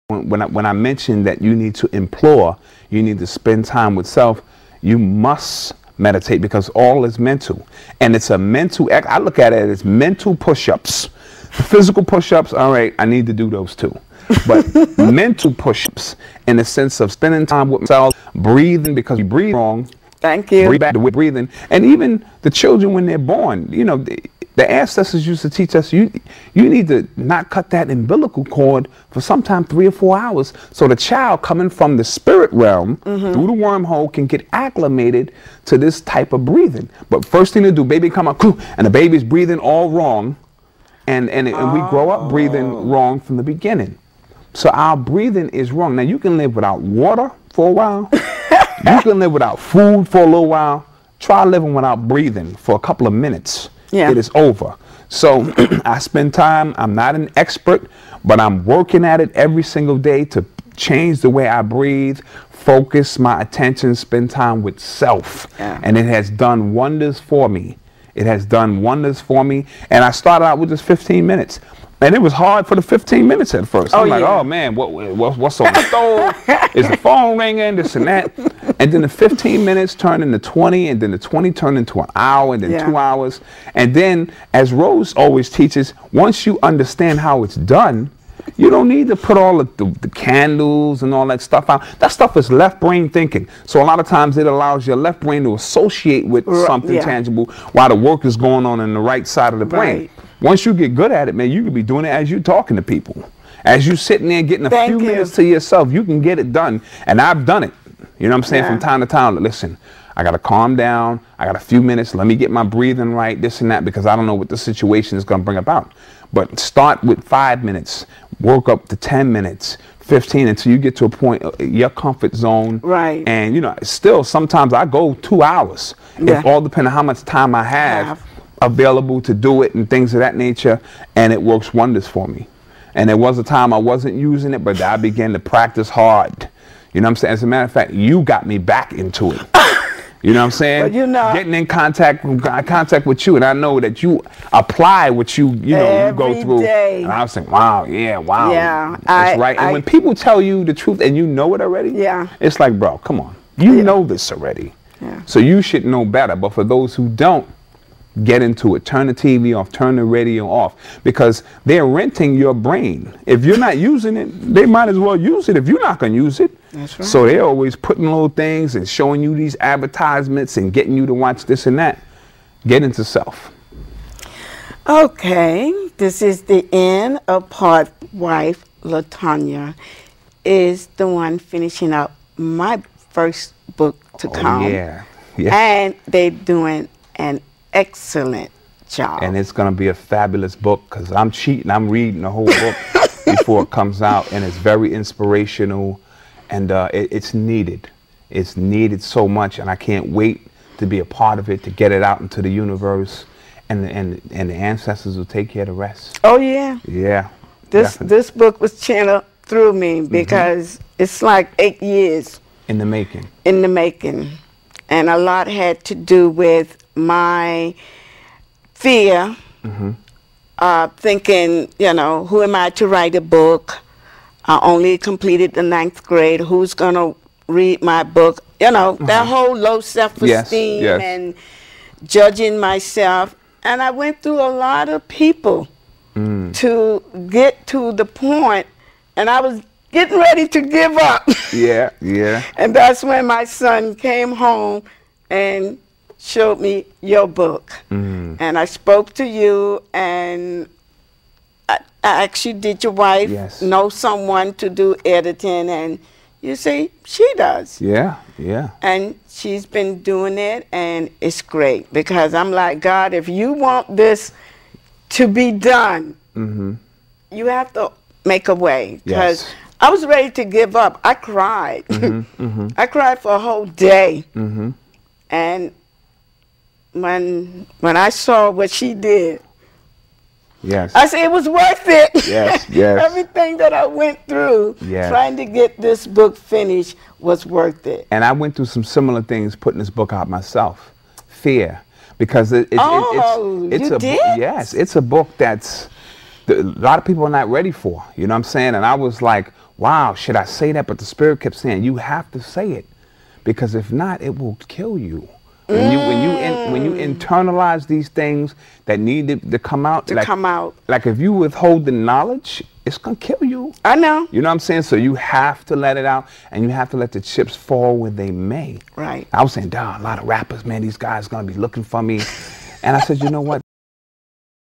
when I mentioned that you need to implore, you need to spend time with self, you must meditate because all is mental. And it's a mental act. I look at it as mental push-ups. Physical push-ups, all right, I need to do those too. But mental push-ups in the sense of spending time with myself, breathing because you breathe wrong. Thank you. Breathe back the way breathing. And even the children when they're born, you know, the ancestors used to teach us you need to not cut that umbilical cord for sometimes 3 or 4 hours so the child coming from the spirit realm through the wormhole can get acclimated to this type of breathing. But first thing to do, baby come out and the baby's breathing all wrong, and we grow up breathing wrong from the beginning. So our breathing is wrong. Now you can live without water for a while. You can live without food for a little while. Try living without breathing for a couple of minutes. Yeah. It is over. So I spend time, I'm not an expert, but I'm working at it every single day to change the way I breathe, focus my attention, spend time with self. Yeah. And it has done wonders for me. It has done wonders for me. And I started out with just 15 minutes. And it was hard for the 15 minutes at first. I'm like, oh man, what's on the stove? Is the phone ringing? This and that. And then the 15 minutes turned into 20, and then the 20 turned into an hour, and then 2 hours. And then, as Rose always teaches, once you understand how it's done, you don't need to put all the candles and all that stuff out. That stuff is left brain thinking. So a lot of times it allows your left brain to associate with something tangible while the work is going on in the right side of the brain. Once you get good at it, man, you can be doing it as you're talking to people. As you sitting there getting a few minutes to yourself, you can get it done. And I've done it. You know what I'm saying? From time to time, listen, I got to calm down. I got a few minutes. Let me get my breathing right, this and that, because I don't know what the situation is going to bring about. But start with 5 minutes, work up to 10 minutes, 15, until you get to a point, your comfort zone. Right. And, you know, still, sometimes I go 2 hours. It all depends on how much time I have available to do it and things of that nature. And it works wonders for me. And there was a time I wasn't using it, but I began to practice hard. You know what I'm saying? As a matter of fact, you got me back into it. You know what I'm saying? But you know, getting in contact with you, and I know that you apply what you know you go through. And I was saying, wow, wow, that's right. And when people tell you the truth and you know it already, it's like, bro, come on, you know this already. So you should know better. But for those who don't, get into it. Turn the TV off, turn the radio off, because they're renting your brain. If you're not using it, they might as well use it if you're not going to use it. That's right. So they're always putting little things and showing you these advertisements and getting you to watch this and that. Get into self. Okay, this is the end of part. Wife LaTonya is the one finishing up my first book to come. Yeah. And they're doing an excellent job. And it's going to be a fabulous book because I'm cheating. I'm reading the whole book before it comes out, and it's very inspirational, and it's needed. It's needed so much, and I can't wait to be a part of it, to get it out into the universe, and the ancestors will take care of the rest. Oh yeah. Yeah. This book was channeled through me because it's like 8 years in the making. In the making, and a lot had to do with my fear, thinking, you know, who am I to write a book? I only completed the 9th grade. Who's going to read my book? You know, that whole low self-esteem and judging myself. And I went through a lot of people to get to the point, and I was getting ready to give up. And that's when my son came home and showed me your book. And I spoke to you, and I asked you, did your wife know someone to do editing? And you say she does. And she's been doing it, and it's great, because I'm like, God, if you want this to be done, you have to make a way. Because I was ready to give up. I cried. I cried for a whole day. And when I saw what she did, I said it was worth it. Everything that I went through trying to get this book finished was worth it. And I went through some similar things putting this book out myself. Fear. Because it's a book that's a lot of people are not ready for. You know what I'm saying? And I was like, wow, should I say that? But the Spirit kept saying, you have to say it, because if not, it will kill you. When you internalize these things that need to come out, like if you withhold the knowledge, it's gonna kill you. I know. You know what I'm saying? So you have to let it out, and you have to let the chips fall where they may. Right. I was saying, a lot of rappers, man, these guys gonna be looking for me. And I said, you know what?